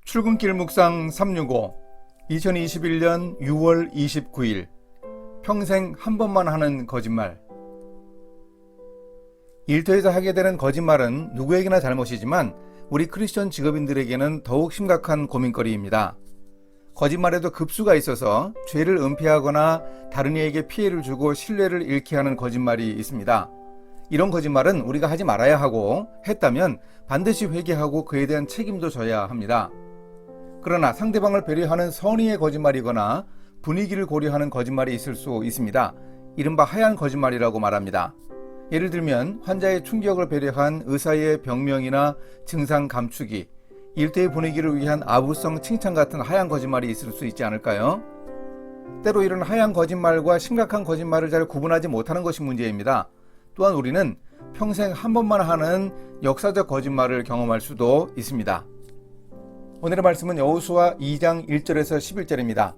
출근길 묵상 365 2021년 6월 29일 평생 한 번만 하는 거짓말. 일터에서 하게 되는 거짓말은 누구에게나 잘못이지만 우리 크리스천 직업인들에게는 더욱 심각한 고민거리입니다. 거짓말에도 급수가 있어서 죄를 은폐하거나 다른 이에게 피해를 주고 신뢰를 잃게 하는 거짓말이 있습니다. 이런 거짓말은 우리가 하지 말아야 하고, 했다면 반드시 회개하고 그에 대한 책임도 져야 합니다. 그러나 상대방을 배려하는 선의의 거짓말이거나 분위기를 고려하는 거짓말이 있을 수 있습니다. 이른바 하얀 거짓말이라고 말합니다. 예를 들면 환자의 충격을 배려한 의사의 병명이나 증상 감추기, 일대의 분위기를 위한 아부성 칭찬 같은 하얀 거짓말이 있을 수 있지 않을까요? 때로 이런 하얀 거짓말과 심각한 거짓말을 잘 구분하지 못하는 것이 문제입니다. 또한 우리는 평생 한 번만 하는 역사적 거짓말을 경험할 수도 있습니다. 오늘의 말씀은 여호수아 2장 1절에서 11절입니다.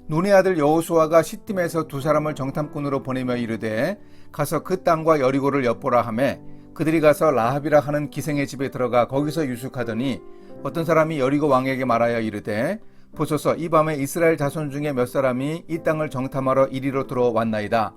눈의 아들 여호수아가 시딤에서 두 사람을 정탐꾼으로 보내며 이르되 가서 그 땅과 여리고를 엿보라 하매 그들이 가서 라합이라 하는 기생의 집에 들어가 거기서 유숙하더니 어떤 사람이 여리고 왕에게 말하여 이르되 보소서 이 밤에 이스라엘 자손 중에 몇 사람이 이 땅을 정탐하러 이리로 들어왔나이다.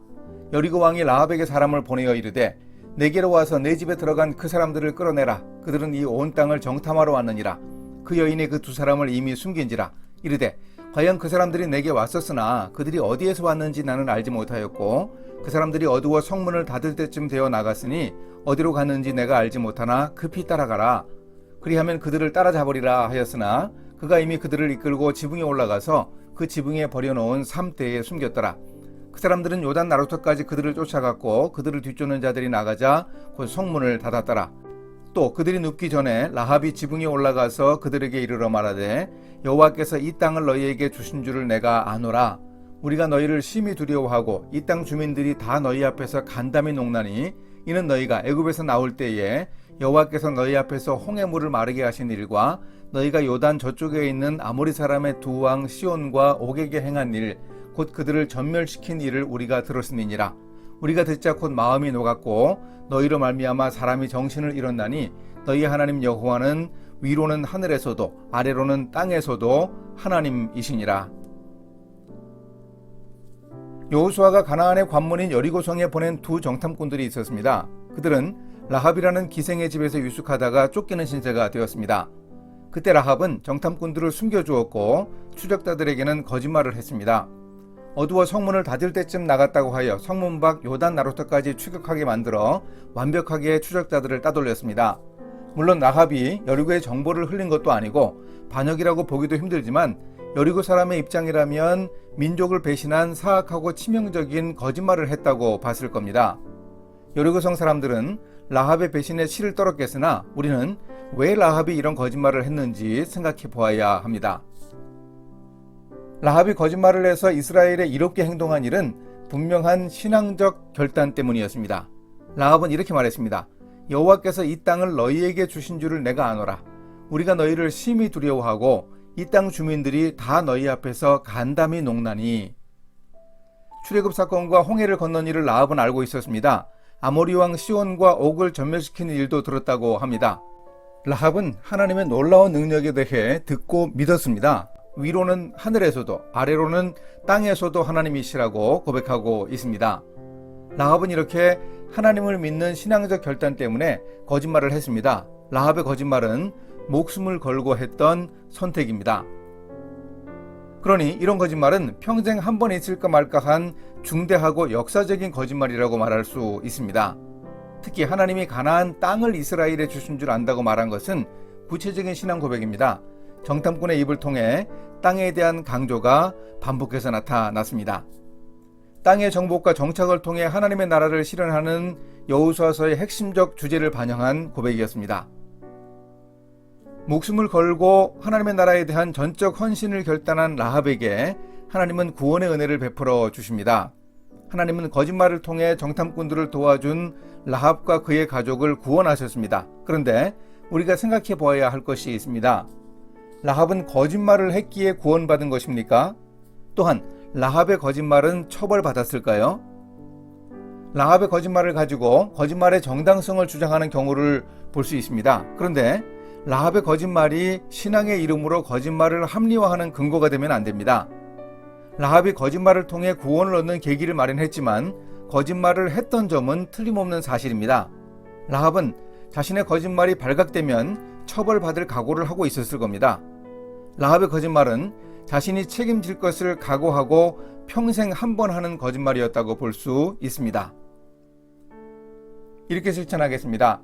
여리고 왕이 라합에게 사람을 보내어 이르되 내게로 와서 내 집에 들어간 그 사람들을 끌어내라. 그들은 이 온 땅을 정탐하러 왔느니라. 그 여인이 그 두 사람을 이미 숨긴지라. 이르되 과연 그 사람들이 내게 왔었으나 그들이 어디에서 왔는지 나는 알지 못하였고 그 사람들이 어두워 성문을 닫을 때쯤 되어 나갔으니 어디로 갔는지 내가 알지 못하나 급히 따라가라. 그리하면 그들을 따라잡으리라 하였으나 그가 이미 그들을 이끌고 지붕에 올라가서 그 지붕에 버려놓은 삼대에 숨겼더라. 그 사람들은 요단 나루터까지 그들을 쫓아갔고 그들을 뒤쫓는 자들이 나가자 곧 성문을 닫았더라. 또 그들이 눕기 전에 라합이 지붕에 올라가서 그들에게 이르러 말하되 여호와께서 이 땅을 너희에게 주신 줄을 내가 아노라. 우리가 너희를 심히 두려워하고 이 땅 주민들이 다 너희 앞에서 간담이 녹나니 이는 너희가 애굽에서 나올 때에 여호와께서 너희 앞에서 홍해물을 마르게 하신 일과 너희가 요단 저쪽에 있는 아모리 사람의 두 왕 시온과 옥에게 행한 일 곧 그들을 전멸시킨 일을 우리가 들었으니니라. 우리가 듣자 곧 마음이 녹았고 너희로 말미암아 사람이 정신을 잃었나니 너희 하나님 여호와는 위로는 하늘에서도 아래로는 땅에서도 하나님이시니라. 여호수아가 가나안의 관문인 여리고성에 보낸 두 정탐꾼들이 있었습니다. 그들은 라합이라는 기생의 집에서 유숙하다가 쫓기는 신세가 되었습니다. 그때 라합은 정탐꾼들을 숨겨주었고 추적자들에게는 거짓말을 했습니다. 어두워 성문을 닫을 때쯤 나갔다고 하여 성문 밖 요단 나루터까지 추격하게 만들어 완벽하게 추적자들을 따돌렸습니다. 물론 라합이 여리고의 정보를 흘린 것도 아니고 반역이라고 보기도 힘들지만 여리고 사람의 입장이라면 민족을 배신한 사악하고 치명적인 거짓말을 했다고 봤을 겁니다. 여리고성 사람들은 라합의 배신에 치를 떨었겠으나 우리는 왜 라합이 이런 거짓말을 했는지 생각해 보아야 합니다. 라합이 거짓말을 해서 이스라엘에 이롭게 행동한 일은 분명한 신앙적 결단 때문이었습니다. 라합은 이렇게 말했습니다. 여호와께서 이 땅을 너희에게 주신 줄을 내가 아노라. 우리가 너희를 심히 두려워하고 이 땅 주민들이 다 너희 앞에서 간담이 녹나니. 출애굽 사건과 홍해를 건넌 일을 라합은 알고 있었습니다. 아모리 왕 시온과 옥을 전멸시키는 일도 들었다고 합니다. 라합은 하나님의 놀라운 능력에 대해 듣고 믿었습니다. 위로는 하늘에서도 아래로는 땅에서도 하나님이시라고 고백하고 있습니다. 라합은 이렇게 하나님을 믿는 신앙적 결단 때문에 거짓말을 했습니다. 라합의 거짓말은 목숨을 걸고 했던 선택입니다. 그러니 이런 거짓말은 평생 한 번 있을까 말까 한 중대하고 역사적인 거짓말이라고 말할 수 있습니다. 특히 하나님이 가나안 땅을 이스라엘에 주신 줄 안다고 말한 것은 구체적인 신앙 고백입니다. 정탐꾼의 입을 통해 땅에 대한 강조가 반복해서 나타났습니다. 땅의 정복과 정착을 통해 하나님의 나라를 실현하는 여호수아서의 핵심적 주제를 반영한 고백이었습니다. 목숨을 걸고 하나님의 나라에 대한 전적 헌신을 결단한 라합에게 하나님은 구원의 은혜를 베풀어 주십니다. 하나님은 거짓말을 통해 정탐꾼들을 도와준 라합과 그의 가족을 구원하셨습니다. 그런데 우리가 생각해 보아야 할 것이 있습니다. 라합은 거짓말을 했기에 구원받은 것입니까? 또한 라합의 거짓말은 처벌받았을까요? 라합의 거짓말을 가지고 거짓말의 정당성을 주장하는 경우를 볼 수 있습니다. 그런데 라합의 거짓말이 신앙의 이름으로 거짓말을 합리화하는 근거가 되면 안 됩니다. 라합이 거짓말을 통해 구원을 얻는 계기를 마련했지만 거짓말을 했던 점은 틀림없는 사실입니다. 라합은 자신의 거짓말이 발각되면 처벌받을 각오를 하고 있었을 겁니다. 라합의 거짓말은 자신이 책임질 것을 각오하고 평생 한 번 하는 거짓말이었다고 볼 수 있습니다. 이렇게 실천하겠습니다.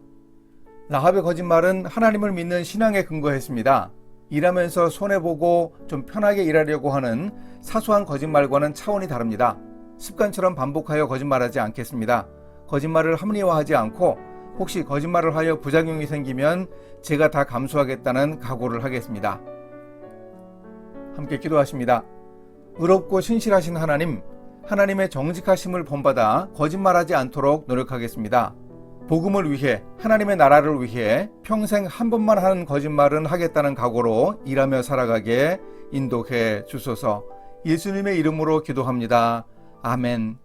라합의 거짓말은 하나님을 믿는 신앙에 근거했습니다. 일하면서 손해보고 좀 편하게 일하려고 하는 사소한 거짓말과는 차원이 다릅니다. 습관처럼 반복하여 거짓말하지 않겠습니다. 거짓말을 합리화하지 않고 혹시 거짓말을 하여 부작용이 생기면 제가 다 감수하겠다는 각오를 하겠습니다. 함께 기도하십니다. 의롭고 신실하신 하나님, 하나님의 정직하심을 본받아 거짓말하지 않도록 노력하겠습니다. 복음을 위해, 하나님의 나라를 위해 평생 한 번만 하는 거짓말은 하겠다는 각오로 일하며 살아가게 인도해 주소서. 예수님의 이름으로 기도합니다. 아멘.